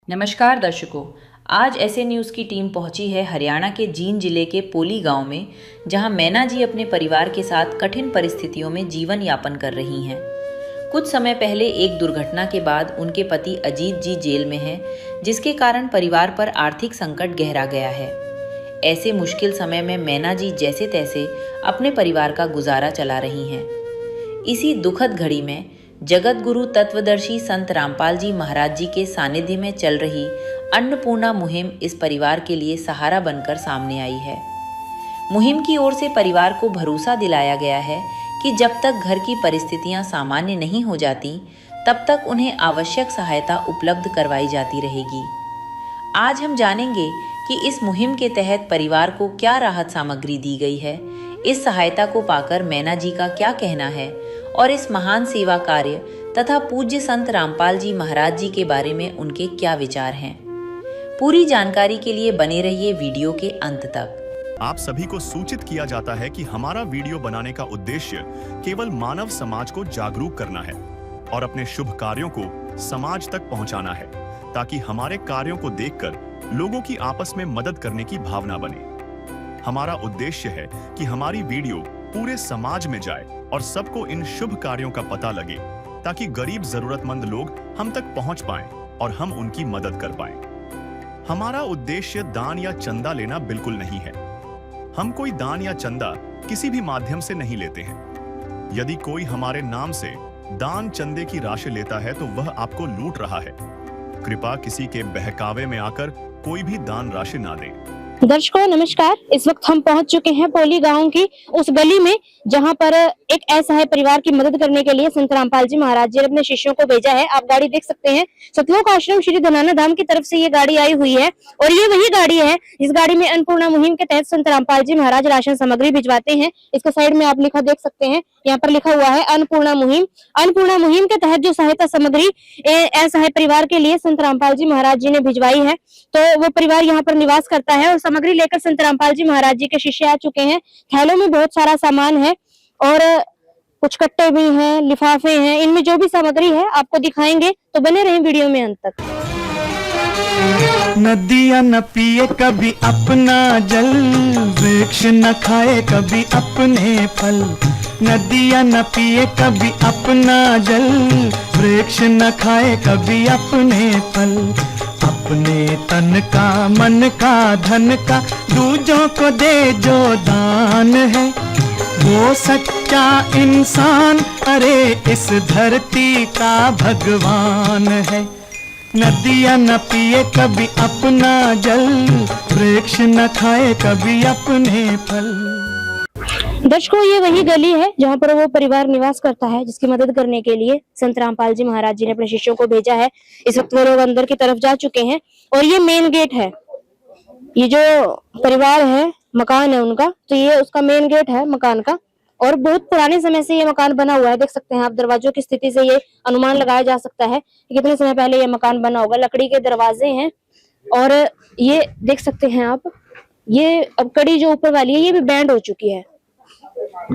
नमस्कार दर्शकों। आज ऐसे न्यूज़ की टीम पहुंची है हरियाणा के जींद जिले के पोली गांव में, जहां मैना जी अपने परिवार के साथ कठिन परिस्थितियों में जीवन यापन कर रही हैं। कुछ समय पहले एक दुर्घटना के बाद उनके पति अजीत जी जेल में हैं, जिसके कारण परिवार पर आर्थिक संकट गहरा गया है। ऐसे मुश्किल समय में मैना जी जैसे तैसे अपने परिवार का गुजारा चला रही हैं। इसी दुखद घड़ी में जगत गुरु तत्वदर्शी संत रामपाल जी महाराज जी के सानिध्य में चल रही अन्नपूर्णा मुहिम इस परिवार के लिए सहारा बनकर सामने आई है। मुहिम की ओर से परिवार को भरोसा दिलाया गया है कि जब तक घर की परिस्थितियां सामान्य नहीं हो जाती, तब तक उन्हें आवश्यक सहायता उपलब्ध करवाई जाती रहेगी। आज हम जानेंगे कि इस मुहिम के तहत परिवार को क्या राहत सामग्री दी गई है, इस सहायता को पाकर मैना जी का क्या कहना है और इस महान सेवा कार्य तथा पूज्य संत रामपाल जी महाराज जी के बारे में उनके क्या विचार हैं। पूरी जानकारी के लिए बने रहिए वीडियो के अंत तक। आप सभी को सूचित किया जाता है कि हमारा वीडियो बनाने का उद्देश्य केवल मानव समाज को जागरूक करना है और अपने शुभ कार्यों को समाज तक पहुंचाना है, ताकि हमारे कार्यों को देखकर लोगों की आपस में मदद करने की भावना बने। हमारा उद्देश्य है कि हमारी वीडियो पूरे समाज में जाए और सबको इन शुभ कार्यों का पता लगे, ताकि गरीब जरूरतमंद लोग हम तक पहुंच पाएं और हम उनकी मदद कर पाएं। हमारा उद्देश्य दान या चंदा लेना बिल्कुल नहीं है। हम कोई दान या चंदा किसी भी माध्यम से नहीं लेते हैं। यदि कोई हमारे नाम से दान चंदे की राशि लेता है तो वह आपको लूट रहा है। कृपया किसी के बहकावे में आकर कोई भी दान राशि ना दे। दर्शकों नमस्कार। इस वक्त हम पहुंच चुके हैं पोली गांव की उस गली में, जहां पर एक असहाय परिवार की मदद करने के लिए संत रामपाल जी महाराज जी ने अपने शिष्यों को भेजा है। आप गाड़ी देख सकते हैं, सतलोक आश्रम श्री धनाना धाम की तरफ से ये गाड़ी आई हुई है और ये वही गाड़ी है इस गाड़ी में अन्नपूर्णा मुहिम के तहत संत रामपाल जी महाराज राशन सामग्री भिजवाते हैं। इसके साइड में आप लिखा देख सकते हैं, यहाँ पर लिखा हुआ है अन्नपूर्णा मुहिम। अन्नपूर्णा मुहिम के तहत जो सहायता सामग्री असहाय परिवार के लिए संत रामपाल जी महाराज जी ने भिजवाई है, तो वो परिवार यहाँ पर निवास करता है और सामग्री लेकर संत रामपाल जी महाराज जी के शिष्य आ चुके हैं। थैलों में बहुत सारा सामान है और कुछ कट्टे भी हैं, लिफाफे हैं। इनमें जो भी सामग्री है आपको दिखाएंगे, तो बने रहें वीडियो में अंत तक। नदियाँ न पिए कभी अपना जल, वृक्ष न खाए कभी अपने फल। नदियाँ न पिए कभी अपना जल, वृक्ष न खाए कभी अपने फल। अपने तन का मन का धन का दूजों को दे जो दान है, वो सच्चा इंसान अरे इस धरती का भगवान है। नदियाँ न पिए कभी अपना जल, वृक्ष न खाए कभी अपने फल। दर्शकों ये वही गली है जहाँ पर वो परिवार निवास करता है, जिसकी मदद करने के लिए संत रामपाल जी महाराज जी ने अपने शिष्यों को भेजा है। इस वक्त वो लोग अंदर की तरफ जा चुके हैं और ये मेन गेट है। ये जो परिवार है, मकान है उनका, तो ये उसका मेन गेट है मकान का और बहुत पुराने समय से ये मकान बना हुआ है। देख सकते हैं आप, दरवाजों की स्थिति से ये अनुमान लगाया जा सकता है कि कितने समय पहले ये मकान बना होगा। लकड़ी के दरवाजे हैं और ये देख सकते हैं आप, ये अब कड़ी जो ऊपर वाली है ये भी बैंड हो चुकी है।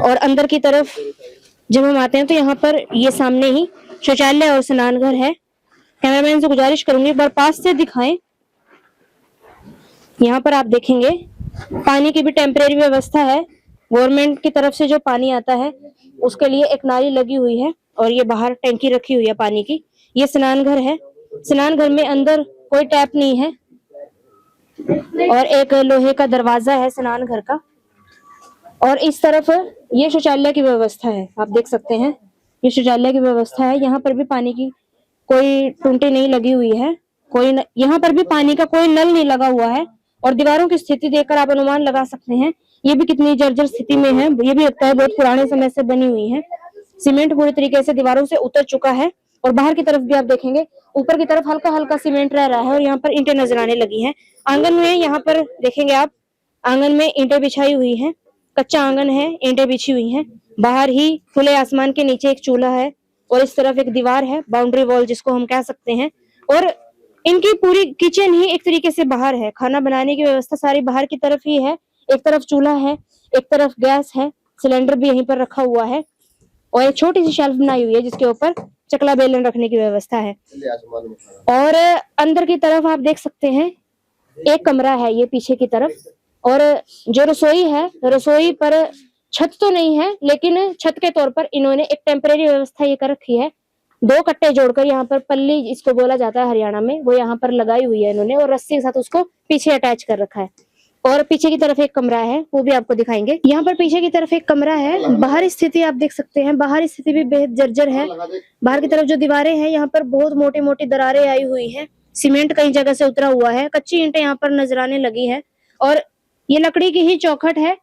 और अंदर की तरफ जब हम आते हैं तो यहाँ पर ये सामने ही शौचालय और स्नान घर है। कैमरामैन से गुजारिश करूंगी एक बार पास से दिखाएं। यहाँ पर आप देखेंगे पानी की भी टेम्परेरी व्यवस्था है। गवर्नमेंट की तरफ से जो पानी आता है उसके लिए एक नाली लगी हुई है और ये बाहर टैंकी रखी हुई है पानी की। ये स्नान घर है। स्नान घर में अंदर कोई टैप नहीं है और एक लोहे का दरवाजा है स्नान घर का। और इस तरफ ये शौचालय की व्यवस्था है, आप देख सकते हैं ये शौचालय की व्यवस्था है। यहाँ पर भी पानी की कोई टूंटी नहीं लगी हुई है, यहाँ पर भी पानी का कोई नल नहीं लगा हुआ है। और दीवारों की स्थिति देखकर आप अनुमान लगा सकते हैं ये भी कितनी जर्जर स्थिति में है। ये भी लगता है बहुत पुराने समय से बनी हुई है। सीमेंट पूरी तरीके से दीवारों से उतर चुका है और बाहर की तरफ भी आप देखेंगे ऊपर की तरफ हल्का हल्का सीमेंट रह रहा है और यहाँ पर ईंटें नजर आने लगी हैं। आंगन में यहाँ पर देखेंगे आप, आंगन में ईंटें बिछाई हुई है, कच्चा आंगन है, ईंटें बिछी हुई हैं। बाहर ही खुले आसमान के नीचे एक चूल्हा है और इस तरफ एक दीवार है, बाउंड्री वॉल जिसको हम कह सकते हैं। और इनकी पूरी किचन ही एक तरीके से बाहर है। खाना बनाने की व्यवस्था सारी बाहर की तरफ ही है। एक तरफ चूल्हा है, एक तरफ गैस है, सिलेंडर भी यहीं पर रखा हुआ है और एक छोटी सी शेल्फ बनाई हुई है जिसके ऊपर चकला बेलन रखने की व्यवस्था है। और अंदर की तरफ आप देख सकते हैं एक कमरा है ये पीछे की तरफ, और जो रसोई है, रसोई पर छत तो नहीं है लेकिन छत के तौर पर इन्होंने एक टेम्परेरी व्यवस्था ये कर रखी है। 2 कट्टे जोड़कर यहाँ पर पल्ली इसको बोला जाता है हरियाणा में, वो यहाँ पर लगाई हुई है इन्होंने और रस्सी के साथ उसको पीछे अटैच कर रखा है। और पीछे की तरफ एक कमरा है, वो भी आपको दिखाएंगे। यहाँ पर पीछे की तरफ एक कमरा है। बाहर स्थिति आप देख सकते हैं, बाहर स्थिति भी बेहद जर्जर है। बाहर की तरफ जो दीवारें हैं यहाँ पर बहुत मोटी मोटी दरारें आई हुई है, सीमेंट कई जगह से उतरा हुआ है, कच्ची ईंटें यहाँ पर नजर आने लगी है। और ये लकड़ी की ही चौखट है,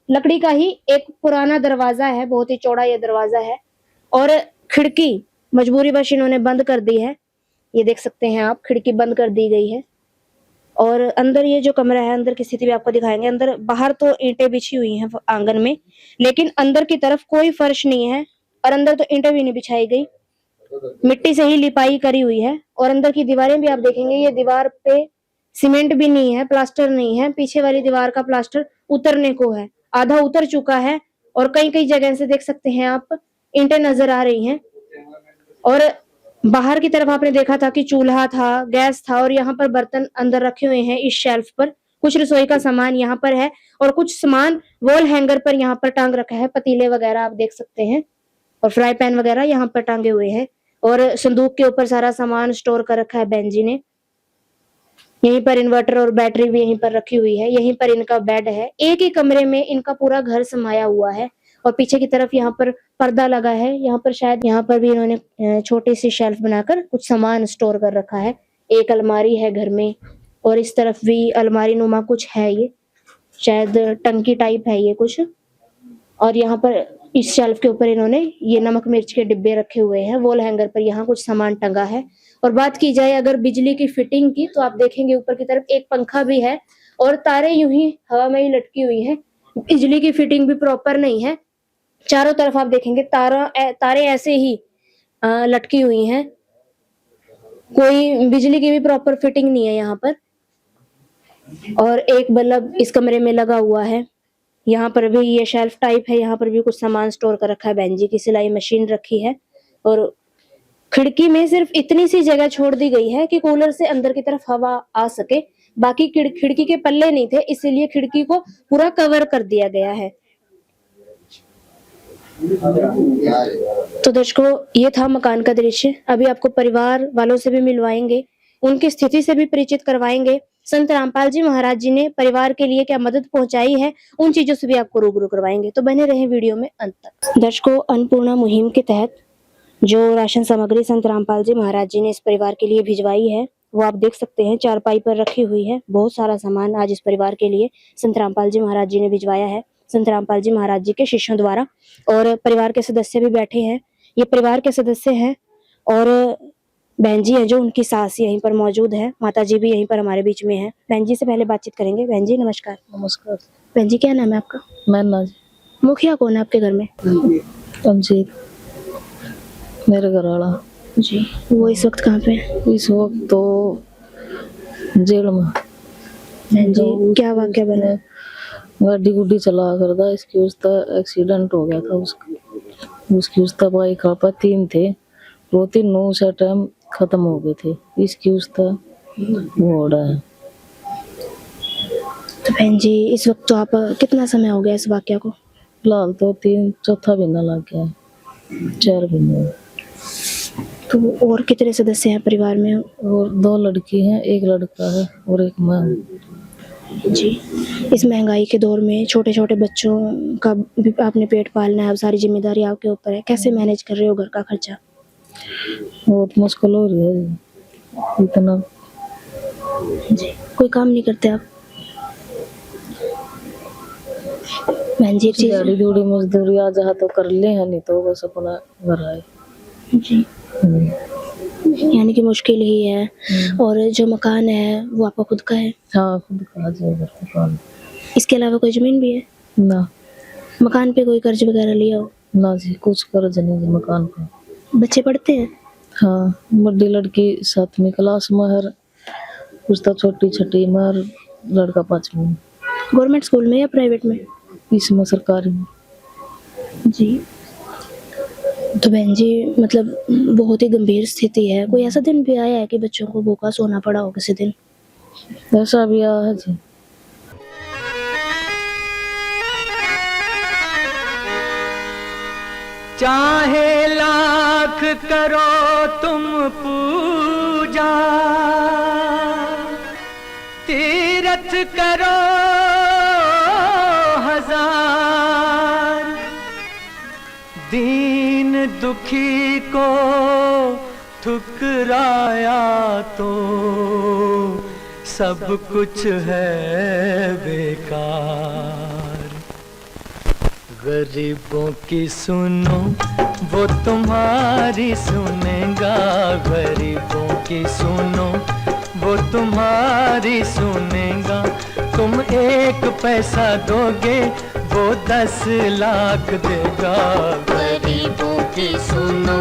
लकड़ी का ही एक पुराना दरवाजा है, बहुत ही चौड़ा ये दरवाजा है। और खिड़की मजबूरी वश इन्होंने बंद कर दी है, ये देख सकते हैं आप, खिड़की बंद कर दी गई है। और अंदर ये जो कमरा है, अंदर की स्थिति भी आपको दिखाएंगे। अंदर बाहर तो ईंटें बिछी हुई हैं आंगन में, लेकिन अंदर की तरफ कोई फर्श नहीं है और अंदर तो ईंटें भी नहीं बिछाई गई, मिट्टी से ही लिपाई करी हुई है। और अंदर की दीवारें भी आप देखेंगे, ये दीवार पे सीमेंट भी नहीं है, प्लास्टर नहीं है। पीछे वाली दीवार का प्लास्टर उतरने को है, आधा उतर चुका है और कई कई जगह से देख सकते हैं आप ईंटें नजर आ रही हैं। और बाहर की तरफ आपने देखा था कि चूल्हा था, गैस था, और यहाँ पर बर्तन अंदर रखे हुए हैं इस शेल्फ पर। कुछ रसोई का सामान यहाँ पर है और कुछ सामान वॉल हैंगर पर यहाँ पर टांग रखा है, पतीले वगैरह आप देख सकते हैं और फ्राई पैन वगैरह यहाँ पर टांगे हुए हैं। और संदूक के ऊपर सारा सामान स्टोर कर रखा है बहन जी ने। यहीं पर इन्वर्टर और बैटरी भी यहीं पर रखी हुई है। यहीं पर इनका बेड है। एक ही कमरे में इनका पूरा घर समाया हुआ है। और पीछे की तरफ यहाँ पर पर्दा लगा है, यहाँ पर शायद यहाँ पर भी इन्होंने छोटी सी शेल्फ बनाकर कुछ सामान स्टोर कर रखा है। एक अलमारी है घर में और इस तरफ भी अलमारी नुमा कुछ है, ये शायद टंकी टाइप है ये कुछ। और यहाँ पर इस शेल्फ के ऊपर इन्होंने ये नमक मिर्च के डिब्बे रखे हुए हैं। वॉल हैंगर पर यहाँ कुछ सामान टंगा है। और बात की जाए अगर बिजली की फिटिंग की, तो आप देखेंगे ऊपर की तरफ एक पंखा भी है और तारे यूं ही हवा में ही लटकी हुई है। बिजली की फिटिंग भी प्रॉपर नहीं है। चारों तरफ आप देखेंगे तारे ऐसे ही लटकी हुई हैं, कोई बिजली की भी प्रॉपर फिटिंग नहीं है यहाँ पर। और एक बल्ब इस कमरे में लगा हुआ है। यहाँ पर भी ये शेल्फ टाइप है, यहाँ पर भी कुछ सामान स्टोर कर रखा है। बहन जी की सिलाई मशीन रखी है। और खिड़की में सिर्फ इतनी सी जगह छोड़ दी गई है कि कूलर से अंदर की तरफ हवा आ सके। बाकी खिड़की के पल्ले नहीं थे, इसीलिए खिड़की को पूरा कवर कर दिया गया है। तो दर्शकों, ये था मकान का दृश्य। अभी आपको परिवार वालों से भी मिलवाएंगे, उनकी स्थिति से भी परिचित करवाएंगे। संत रामपाल जी महाराज जी ने परिवार के लिए क्या मदद पहुंचाई है, उन चीजों से भी आपको रूबरू करवाएंगे। तो बने रहें वीडियो में अंत तक। दर्शकों, अन्नपूर्णा मुहिम के तहत जो राशन सामग्री संत रामपाल जी महाराज जी ने इस परिवार के लिए भिजवाई है, वो आप देख सकते हैं चारपाई पर रखी हुई है। बहुत सारा सामान आज इस परिवार के लिए संत रामपाल जी महाराज जी ने भिजवाया है, संत रामपाल जी महाराज जी के शिष्यों द्वारा। और परिवार के सदस्य भी बैठे हैं, ये परिवार के सदस्य हैं। और बहन जी हैं जो, उनकी सास यहीं पर मौजूद है, माता जी भी यहीं पर हमारे बीच में है। बहन जी से पहले बातचीत करेंगे। बहन जी नमस्कार। नमस्कार। बहन जी क्या नाम है आपका? मैना जी। मुखिया कौन है आपके घर में? अमजीत, मेरे घर वाला जी। वो इस वक्त कहाँ पे है? इस वक्त तो जेल में। बहन जी क्या वाक्य बना? गाड़ी गुड्डी चला करता, इसकी उसका एक्सीडेंट हो गया था। उसकी उसका भाई खापा 3 थे, वो 3 से टाइम खत्म हो गए थे। इसकी उसका वो हो रहा है। तो बहन जी इस वक्त तो आप कितना समय हो गया इस वाक्य को? फिलहाल तो 4 महीना लग गया है, 4 महीने। तो और कितने सदस्य हैं परिवार में? और 2 लड़की हैं, 1 लड़का है और 1 मैं हूँ। जी। इस महंगाई के दौर में छोटे छोटे बच्चों का भी आपने पेट पालना है, अब सारी जिम्मेदारी आपके ऊपर है। कैसे मैनेज कर रहे हो घर का खर्चा? बहुत मुश्किल हो रही है इतना। जी। कोई काम नहीं करते आप? बहन जी एक चीज, दिहाड़ी दूड़ी मजदूरी आ जा तो कर ले, है नहीं तो बस अपना घर आए। जी। यानी कि मुश्किल ही है। और जो मकान है वो आपका खुद का है? हाँ, खुद का है। इसके अलावा कोई जमीन भी है? ना। मकान पे कोई कर्ज वगैरह लिया हो? ना जी, कुछ कर्ज नहीं जी मकान पे। बच्चे पढ़ते हैं? हाँ, बड़ी लड़की 7वीं क्लास में है, कुछ तो छोटी 6ठी में और लड़का 5वीं में। गवर्नमेंट स्कूल में या प्राइवेट में? इसमें सरकारी में। जी। तो बहन जी मतलब बहुत ही गंभीर स्थिति है। कोई ऐसा दिन भी आया है कि बच्चों को भूखा सोना पड़ा हो किसी दिन? ऐसा भी आया है जी। चाहे लाख करो तुम पूजा, तीरथ करो हजार, दीन दुखी को ठुकराया तो सब कुछ है बेकार। गरीबों की सुनो वो तुम्हारी सुनेगा, गरीबों की सुनो वो तुम्हारी सुनेगा। तुम 1 पैसा दोगे वो 10 लाख देगा। गरीबों की सुनो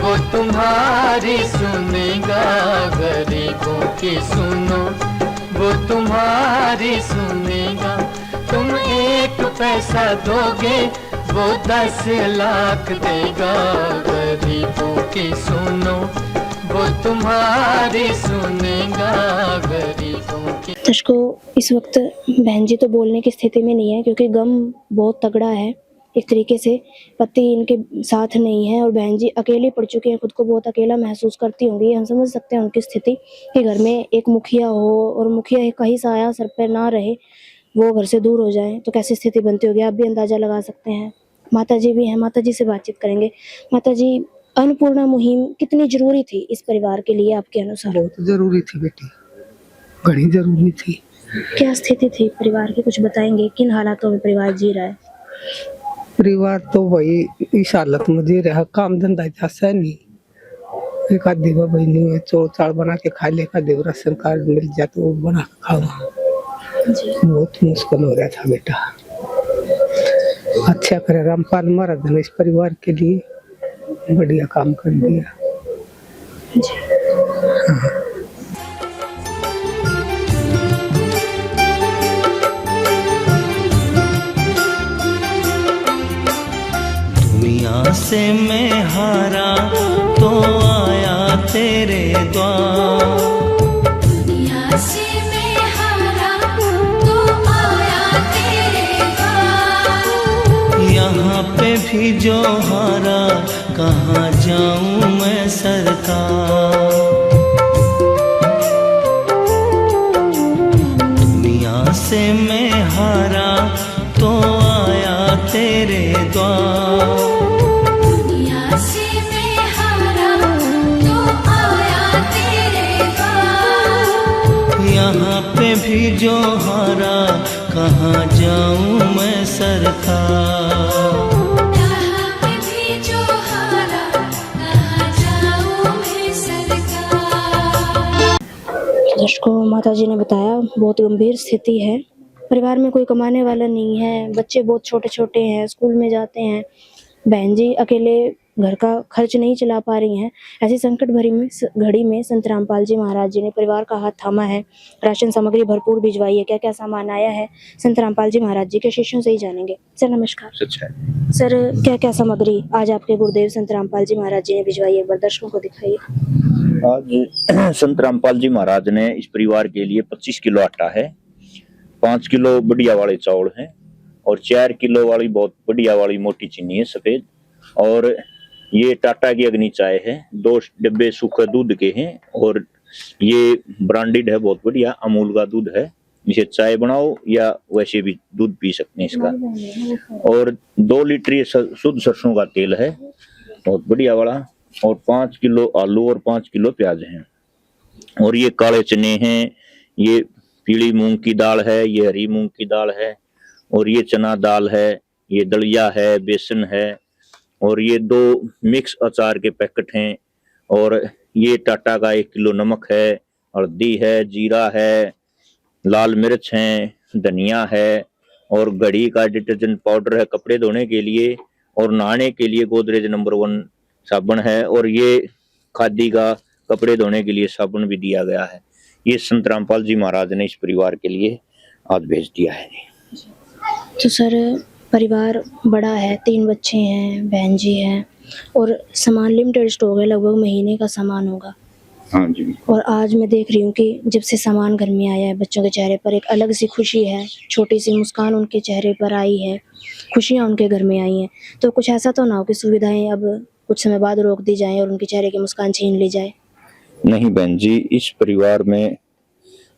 वो तुम्हारी सुनेगा, गरीबों की सुनो वो तुम्हारी सुनेगा। तुम 1 पैसा दोगे वो 10 लाख देगा। गरीबों की सुनो वो तुम्हारी सुनेगा, गरीबों की। दर्शकों, इस वक्त बहन जी तो बोलने की स्थिति में नहीं है क्योंकि गम बहुत तगड़ा है। एक तरीके से पति इनके साथ नहीं है और बहन जी अकेली पड़ चुकी हैं, खुद को बहुत अकेला महसूस करती होंगी। हम समझ सकते हैं उनकी स्थिति कि घर में एक मुखिया हो और मुखिया कहीं साया सर पे ना रहे, वो घर से दूर हो जाए तो कैसी स्थिति बनती होगी, आप भी अंदाजा लगा सकते हैं। माता जी भी हैं, माता जी से बातचीत करेंगे। माता जी, अन्नपूर्णा मुहिम कितनी जरूरी थी इस परिवार के लिए आपके अनुसार? बहुत जरूरी थी बेटी, बड़ी जरूरी थी। क्या स्थिति थी परिवार की, कुछ बताएंगे? किन हालातों में परिवार जी रहा है? परिवार तो वही इस हालत में जी रहा, काम धंधा जैसा नहीं। एक आधी बहनी में चोर चाल बना के खा ले, का देव राशन कार्ड मिल जाए तो वो बना के खाओ। बहुत मुश्किल हो रहा था बेटा। अच्छा करे रामपाल महाराज ने इस परिवार के लिए बढ़िया काम कर दिया। हाँ। दुनिया से मैं हारा तो आया तेरे द्वार, दुनिया से मैं हारा तो आया तेरे द्वार। यहाँ पे भी जो हारा कहाँ जाऊँ मैं सरकार। दुनिया से मैं हारा तो आया तेरे द्वार, दुनिया से मैं हारा तो आया तेरे द्वार। यहाँ पे भी जो हारा कहाँ जाऊँ मैं सरकार। यहाँ पे भी जो हारा कहाँ जाऊँ मैं सरकार। दर्शकों, माता जी ने बताया बहुत गंभीर स्थिति है। परिवार में कोई कमाने वाला नहीं है, बच्चे बहुत छोटे छोटे हैं, स्कूल में जाते हैं। बहन जी अकेले घर का खर्च नहीं चला पा रही हैं। ऐसी संकट भरी घड़ी में संत रामपाल जी महाराज जी ने परिवार का हाथ थामा है, राशन सामग्री भरपूर भिजवाई है। क्या क्या सामान आया है संत रामपाल जी महाराज जी के शिष्यों से ही जानेंगे। सर नमस्कार। सर, क्या क्या सामग्री आज आपके गुरुदेव संत रामपाल जी महाराज जी ने भिजवाई, एक बार दर्शकों को दिखाइए। आज संत रामपाल जी महाराज ने इस परिवार के लिए 25 किलो आटा है, 5 किलो बढ़िया वाले चावल हैं और 4 किलो वाली बहुत बढ़िया वाली मोटी चीनी है सफेद, और ये टाटा की अग्नि चाय है, 2 डिब्बे सूखे दूध के हैं, और ये ब्रांडेड है, बहुत बढ़िया अमूल का दूध है। इसे चाय बनाओ या वैसे भी दूध पी सकते हैं इसका। और 2 लीटर ये शुद्ध सरसों का तेल है, बहुत बढ़िया वाला, और 5 किलो आलू और 5 किलो प्याज हैं। और ये काले चने हैं, ये पीली मूंग की दाल है, ये हरी मूंग की दाल है, और ये चना दाल है, ये दलिया है, बेसन है, और ये 2 मिक्स अचार के पैकेट हैं, और ये टाटा का 1 किलो नमक है, हल्दी है, जीरा है, लाल मिर्च है, धनिया है, और घड़ी का डिटर्जेंट पाउडर है कपड़े धोने के लिए, और नहाने के लिए गोदरेज नंबर 1 साबुन है, और ये खादी का कपड़े धोने के लिए साबुन भी दिया गया है। ये संत रामपाल जी महाराज ने इस परिवार के लिए आज भेज दिया है। तो सर, परिवार बड़ा है, 3 बच्चे हैं, बहन जी हैं, और सामान लिमिटेड स्टॉक है, लगभग महीने का सामान होगा। हाँ जी। और आज मैं देख रही हूँ कि जब से सामान घर में आया है, बच्चों के चेहरे पर एक अलग सी खुशी है, छोटी सी मुस्कान उनके चेहरे पर आई है, खुशियाँ उनके घर में आई हैं। तो कुछ ऐसा तो ना हो कि सुविधाएं अब कुछ समय बाद रोक दी जाएं और उनके चेहरे की मुस्कान छीन ली जाए। नहीं बहन जी, इस परिवार में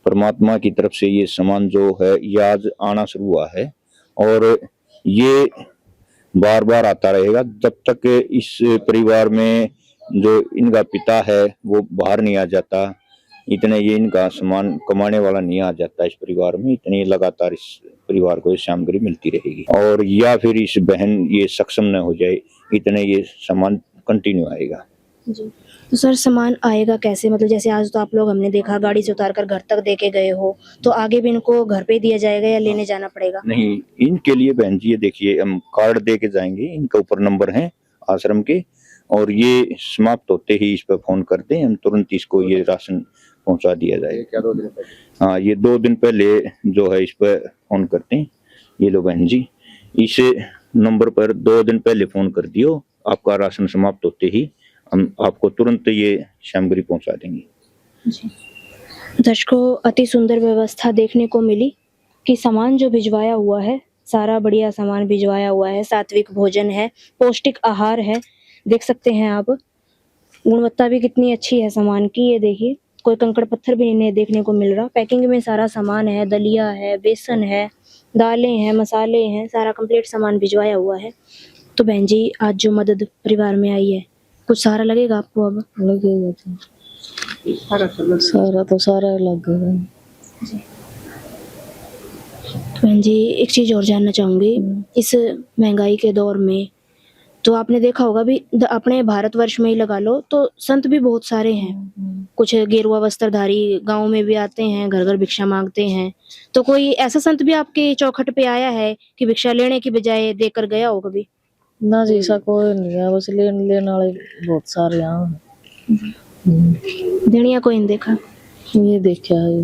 परमात्मा की तरफ से ये सामान जो है ये आज आना शुरू हुआ है और ये बार बार आता रहेगा जब तक इस परिवार में जो इनका पिता है वो बाहर नहीं आ जाता, इतने ये इनका सामान कमाने वाला नहीं आ जाता इस परिवार में, इतनी लगातार इस परिवार को ये सामग्री मिलती रहेगी। और या फिर इस बहन ये सक्षम न हो जाए, इतने ये सामान कंटिन्यू आएगा। जी। तो सर सामान आएगा कैसे? मतलब जैसे आज तो आप लोग हमने देखा गाड़ी से उतार कर घर तक दे के गए हो, तो आगे भी इनको घर पे ही दिया जाएगा या लेने जाना पड़ेगा? नहीं, इनके लिए बहन जी ये देखिए हम कार्ड दे के जाएंगे, इनके ऊपर नंबर हैं आश्रम के और ये समाप्त होते ही इस पर फोन करते हैं, हम तुरंत इसको ये राशन पहुंचा दिया जाएगा। क्या 2 दिन पहले? हाँ, ये 2 दिन पहले जो है इस पर फोन करते हैं। ये लो बहन जी, इस नंबर पर 2 दिन पहले फोन कर दियो, आपका राशन समाप्त होते ही हम आपको तुरंत ये सामग्री पहुंचा देंगे। जी। दर्शकों, अति सुंदर व्यवस्था देखने को मिली कि सामान जो भिजवाया हुआ है, सारा बढ़िया सामान भिजवाया हुआ है, सात्विक भोजन है, पौष्टिक आहार है। देख सकते हैं आप, गुणवत्ता भी कितनी अच्छी है सामान की। ये देखिए, कोई कंकड़ पत्थर भी नहीं देखने को मिल रहा। पैकिंग में सारा सामान है, दलिया है, बेसन है, दालें हैं, मसाले हैं, सारा कंप्लीट सामान भिजवाया हुआ है। तो बहन जी, आज जो मदद परिवार में आई है, कुछ सहारा लगेगा आपको? अब लगेगा तो सारा लगेगा। तो बहन जी, एक चीज और जानना चाहूंगी, इस महंगाई के दौर में तो आपने देखा होगा भी अपने भारतवर्ष में ही लगा लो तो संत भी बहुत सारे हैं, कुछ गेरुआ वस्त्रधारी गांव में भी आते हैं, घर घर भिक्षा मांगते हैं। तो कोई ऐसा संत भी आपके चौखट पे आया है कि भिक्षा लेने की बजाय देकर गया हो कभी? ना जी, ऐसा कोई नहीं है, बस लेने वाले बहुत सारे यहाँ देनिया कोई नहीं देखा? ये देखा है।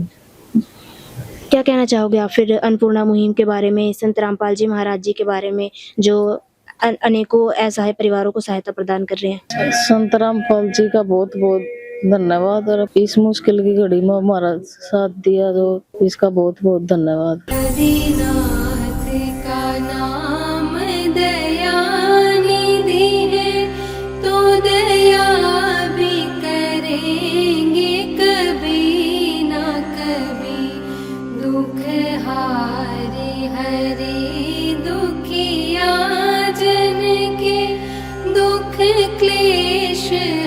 क्या कहना चाहोगे आप फिर अन्नपूर्णा मुहिम के बारे में, संत रामपाल जी महाराज जी के बारे में जो अनेकों असहाय परिवारों को सहायता प्रदान कर रहे हैं? संत रामपाल जी का बहुत बहुत धन्यवाद और इस मुश्किल की घड़ी में हमारा साथ दिया, जो इसका बहुत बहुत धन्यवाद। आदिनाथ का नाम दयानिधि है, तो दया भी करेंगे कभी ना कभी। दुख हारे हरे दुखिया जन के, दुख क्लेश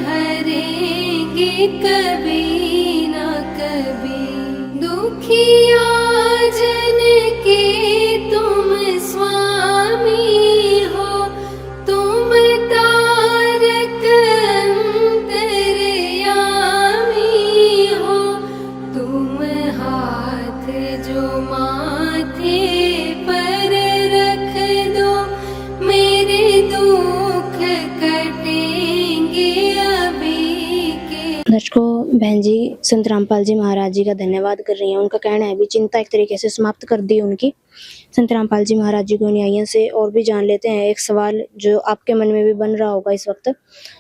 हरेंगे कभी ना कभी। दुखिया जन के तुम स्वामी हो, तुम तारक अंतर्यामी हो। तुम हाथ जो माथे पर रख दो, मेरे दुख कटेंगे अभी के। दर्शकों, बहन जी संत रामपाल जी महाराज जी का धन्यवाद कर रही हैं। उनका कहना है भी चिंता एक तरीके से समाप्त कर दी उनकी। संत रामपाल जी महाराज जी को अनुयायियों से और भी जान लेते हैं एक सवाल जो आपके मन में भी बन रहा होगा इस वक्त।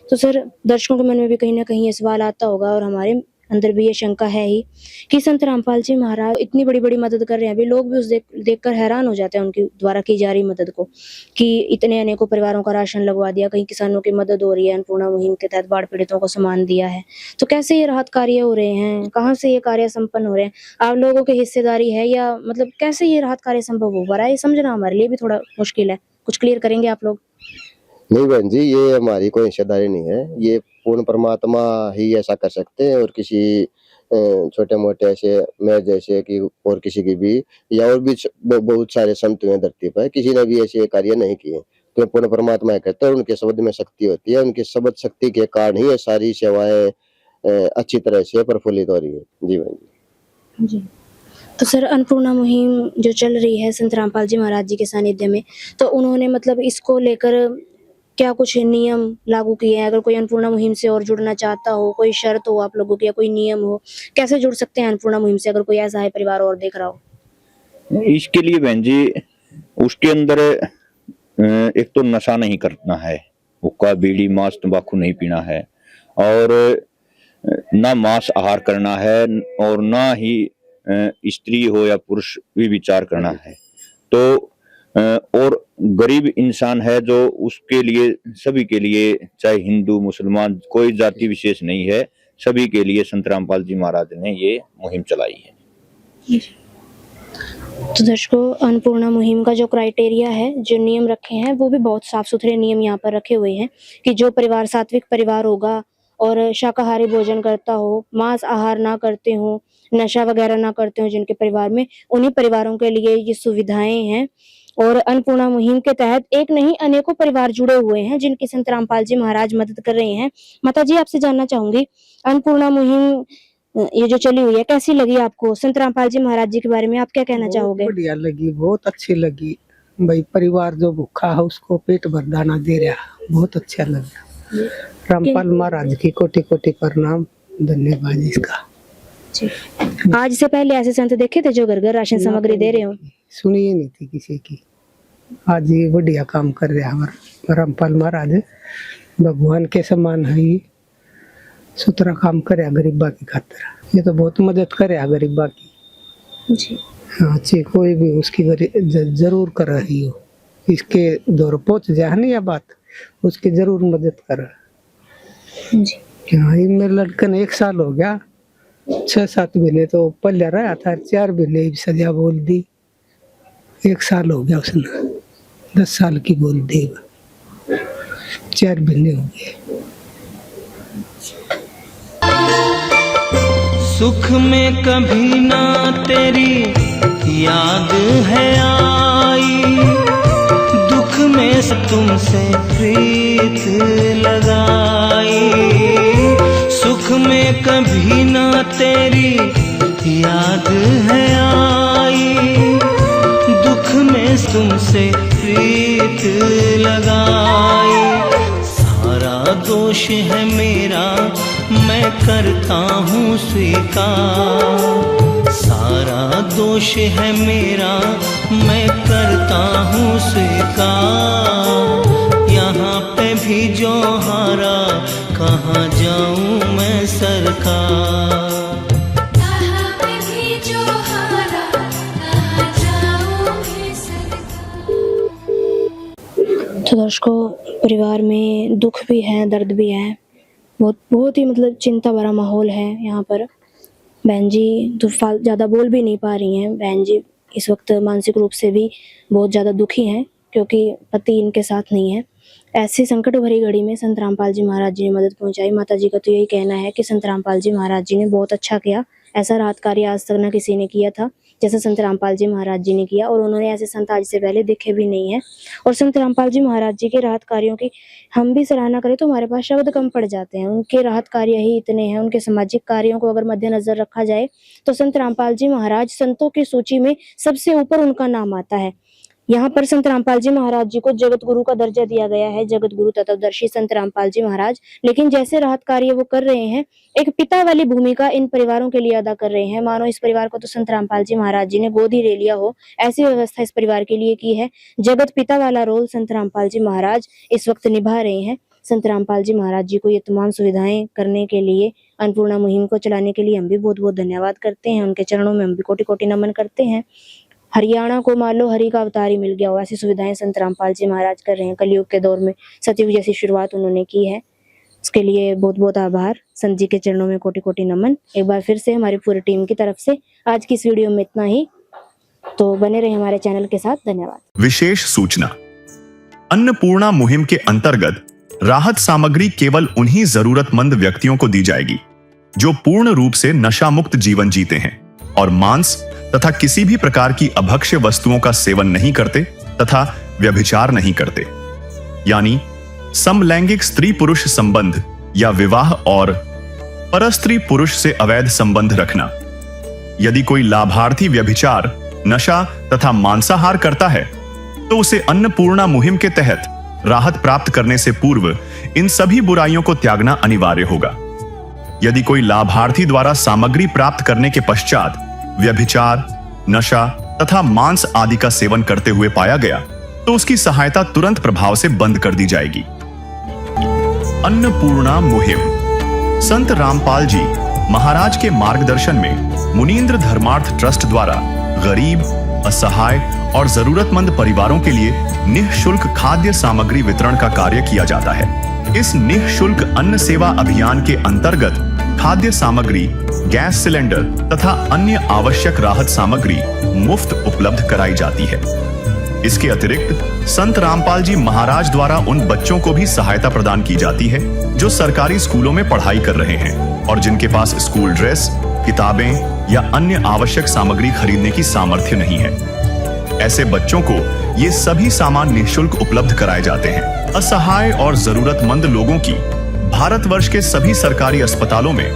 तो सर, दर्शकों के मन में भी कहीं ना कहीं ये सवाल आता होगा और हमारे अंदर भी ये शंका है ही कि संत रामपाल जी महाराज इतनी बड़ी बड़ी मदद कर रहे हैं, अभी लोग भी उस देखकर हैरान हो जाते हैं उनकी द्वारा की जा रही मदद को, कि इतने अनेकों परिवारों का राशन लगवा दिया, कहीं किसानों की मदद हो रही है, अन्नपूर्णा मुहिम के तहत बाढ़ पीड़ितों को सामान दिया है। तो कैसे ये राहत कार्य हो रहे हैं, कहाँ से ये कार्य संपन्न हो रहे हैं, आप लोगों की हिस्सेदारी है या मतलब कैसे ये राहत कार्य संभव हो पा रहा है, ये समझना हमारे लिए भी थोड़ा मुश्किल है। कुछ क्लियर करेंगे आप लोग? नहीं बहन जी, ये हमारी कोई हिस्सेदारी नहीं है, ये पूर्ण परमात्मा ही ऐसा कर सकते हैं और किसी छोटे मोटे ऐसे मैं जैसे कि और किसी की भी या और भी बहुत सारे संत हुए धरती पर, किसी ने भी ऐसे कार्य नहीं किए। तो पूर्ण परमात्मा कहते हैं, उनके शब्द में शक्ति होती है, उनकी शब्द शक्ति के कारण ही ये सारी सेवाएं अच्छी तरह से प्रफुल्लित हो रही है। जी बहन जी। जी। तो सर, अन्नपूर्णा मुहिम जो चल रही है संत रामपाल जी महाराज जी के सानिध्य में, तो उन्होंने मतलब इसको लेकर क्या कुछ नियम लागू किए हैं? अगर कोई अन्नपूर्णा मुहिम से और जुड़ना चाहता हो, कोई शर्त हो आप लोगों की या कोई नियम हो, कैसे जुड़ सकते हैं अन्नपूर्णा मुहिम से अगर कोई ऐसा है परिवार और देख रहा हो? इसके लिए बहन जी उसके अंदर एक तो नशा नहीं करना है, हुक्का बीड़ी मांस तंबाकू नहीं पीना है, और ना मांस आहार करना है, और ना ही स्त्री हो या पुरुष भी विचार करना है। तो और गरीब इंसान है जो, उसके लिए, सभी के लिए, चाहे हिंदू मुसलमान कोई जाति विशेष नहीं है, सभी के लिए संत रामपाल जी महाराज ने ये मुहिम चलाई है। तो दर्शकों, अन्नपूर्णा मुहिम का जो क्राइटेरिया है, जो नियम रखे हैं, वो भी बहुत साफ सुथरे नियम यहाँ पर रखे हुए हैं कि जो परिवार सात्विक परिवार होगा और शाकाहारी भोजन करता हो, मांस आहार ना करते हो, नशा वगैरह ना करते हो जिनके परिवार में, उन्हीं परिवारों के लिए ये सुविधाएं हैं। और अन्नपूर्णा मुहिम के तहत एक नहीं अनेकों परिवार जुड़े हुए हैं जिनकी संत रामपाल जी महाराज मदद कर रहे हैं। माता जी, आपसे जानना चाहूंगी, अन्नपूर्णा मुहिम ये जो चली हुई है, कैसी लगी आपको? संत रामपाल जी महाराज जी के बारे में आप क्या कहना चाहोगे? बढ़िया लगी, बहुत अच्छी लगी भाई। परिवार जो भूखा है उसको पेट भर दाना दे रहा, बहुत अच्छा लगा। रामपाल महाराज की कोटि कोटि प्रणाम, धन्यवाद इसका। आज से पहले ऐसे संत देखे थे जो घर घर राशन सामग्री दे रहे हो? सुनी ही नहीं थी किसी की। आज ये बढ़िया काम कर रहे हमारे रामपाल महाराज, भगवान के समान है, सुथरा काम करे गरीबा की खातिर। ये तो बहुत मदद करे गरीबा की जी। हाँ जी, कोई भी उसकी जरूर कर रही हो, इसके दौर पहुंच जाए नहीं, यह बात उसकी जरूर मदद कर जी। हाँ, मेरे लड़के ने 1 साल हो गया, 6-7 महीने तो पल्ले रहा था, 4 महीने सजा बोल दी, 1 साल हो गया उसने, 10 साल की बोल दी, 4 महीने हो गए। सुख में कभी ना तेरी याद है आई, दुख में तुमसे प्रीत लगाई। सुख में कभी ना तेरी याद है आई, दुख में तुमसे प्रीत लगाई। सारा दोष है मेरा, मैं करता हूँ स्वीकार, सारा दोष है मेरा, मैं करता हूँ स्वीकार। यहाँ पे भी जो हारा, कहाँ जाऊँ मैं सरकार। तो दर्शकों, परिवार में दुख भी है, दर्द भी है, बहुत ही मतलब चिंता भरा माहौल है यहाँ पर। बहन जी तो ज़्यादा बोल भी नहीं पा रही हैं। बहन जी इस वक्त मानसिक रूप से भी बहुत ज़्यादा दुखी हैं क्योंकि पति इनके साथ नहीं है। ऐसी संकट भरी घड़ी में संत रामपाल जी महाराज जी ने मदद पहुंचाई। माता जी का तो यही कहना है कि संत रामपाल जी महाराज जी ने बहुत अच्छा किया। ऐसा राहत कार्य आज तक न किसी ने किया था जैसे संत रामपाल जी महाराज जी ने किया, और उन्होंने ऐसे संत आज से पहले देखे भी नहीं है। और संत रामपाल जी महाराज जी के राहत कार्यों की हम भी सराहना करें तो हमारे पास शब्द कम पड़ जाते हैं। उनके राहत कार्य ही इतने हैं। उनके सामाजिक कार्यों को अगर मद्देनजर रखा जाए तो संत रामपाल जी महाराज संतों की सूची में सबसे ऊपर उनका नाम आता है। यहाँ पर संत रामपाल जी महाराज जी को जगत गुरु का दर्जा दिया गया है, जगत गुरु तत्वदर्शी संत रामपाल जी महाराज। लेकिन जैसे राहत कार्य वो कर रहे हैं, एक पिता वाली भूमिका इन परिवारों के लिए अदा कर रहे हैं। मानो इस परिवार को तो संत रामपाल जी महाराज जी ने गोद ही ले लिया हो, ऐसी व्यवस्था इस परिवार के लिए की है। जगत पिता वाला रोल संत रामपाल जी महाराज इस वक्त निभा रहे हैं। संत रामपाल जी महाराज जी को ये तमाम सुविधाएं करने के लिए, अन्नपूर्णा मुहिम को चलाने के लिए हम भी बहुत बहुत धन्यवाद करते हैं। उनके चरणों में हम भी कोटि कोटि नमन करते हैं। हरियाणा को मान लो हरि का अवतार ही मिल गया हो, ऐसी सुविधाएं संत रामपाल जी महाराज कर रहे हैं। कलयुग के दौर में सतयुग जैसी शुरुआत उन्होंने की है, उसके लिए बहुत बहुत आभार। संत जी के चरणों में कोटि कोटि नमन। एक बार फिर से हमारी पूरी टीम की तरफ से आज की इस वीडियो में इतना ही। तो बने रहे हमारे चैनल के साथ। धन्यवाद। विशेष सूचना, अन्नपूर्णा मुहिम के अंतर्गत राहत सामग्री केवल उन्हीं जरूरतमंद व्यक्तियों को दी जाएगी जो पूर्ण रूप से नशा मुक्त जीवन जीते हैं और मांस तथा किसी भी प्रकार की अभक्ष्य वस्तुओं का सेवन नहीं करते तथा व्यभिचार नहीं करते, यानी समलैंगिक स्त्री पुरुष संबंध या विवाह और परस्त्री पुरुष से अवैध संबंध रखना। यदि कोई लाभार्थी व्यभिचार, नशा तथा मांसाहार करता है तो उसे अन्नपूर्णा मुहिम के तहत राहत प्राप्त करने से पूर्व इन सभी बुराइयों को त्यागना अनिवार्य होगा। यदि कोई लाभार्थी द्वारा सामग्री प्राप्त करने के पश्चात व्यभिचार, नशा तथा मांस आदि का सेवन करते हुए पाया गया तो उसकी सहायता तुरंत प्रभाव से बंद कर दी जाएगी। अन्नपूर्णा मुहिम। संत रामपाल जी महाराज के मार्गदर्शन में मुनींद्र धर्मार्थ ट्रस्ट द्वारा गरीब, असहाय और जरूरतमंद परिवारों के लिए निःशुल्क खाद्य सामग्री वितरण का कार्य किया जाता है। इस निःशुल्क अन्न सेवा अभियान के अंतर्गत खाद्य सामग्री, गैस सिलेंडर तथा अन्य आवश्यक राहत सामग्री मुफ्त उपलब्ध कराई जाती है। इसके अतिरिक्त संत रामपाल जी महाराज द्वारा उन बच्चों को भी सहायता प्रदान की जाती है जो सरकारी स्कूलों में पढ़ाई कर रहे हैं और जिनके पास स्कूल ड्रेस, किताबें या अन्य आवश्यक सामग्री खरीदने की सामर्थ्य नहीं है। ऐसे बच्चों को ये सभी सामान निःशुल्क उपलब्ध कराए जाते हैं। असहाय और जरूरतमंद लोगों की भारतवर्ष के सभी सरकारी अस्पतालों में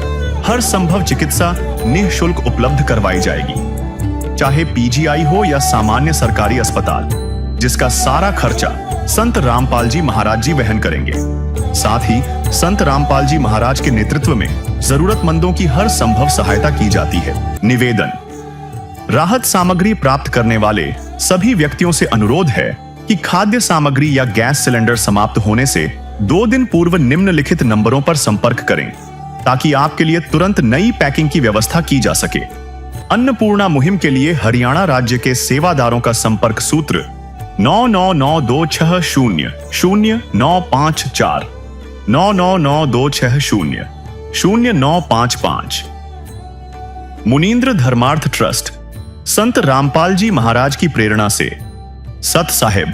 हर संभव चिकित्सा निःशुल्क उपलब्ध करवाई जाएगी, चाहे पीजीआई हो या सामान्य सरकारी अस्पताल, जिसका सारा खर्चा संत रामपाल जी महाराज जी वहन करेंगे। साथ ही संत रामपाल जी महाराज के नेतृत्व में जरूरतमंदों की हर संभव सहायता की जाती है। निवेदन: राहत सामग्री प्राप्त करने वाले सभी व्यक्तियों से अनुरोध है कि खाद्य सामग्री या गैस सिलेंडर समाप्त होने से 2 दिन पूर्व निम्नलिखित नंबरों पर संपर्क करें ताकि आपके लिए तुरंत नई पैकिंग की व्यवस्था की जा सके। अन्नपूर्णा मुहिम के लिए हरियाणा राज्य के सेवादारों का संपर्क सूत्र 9992600954 9992600955। मुनींद्र धर्मार्थ ट्रस्ट संत रामपाल जी महाराज की प्रेरणा से सत साहिब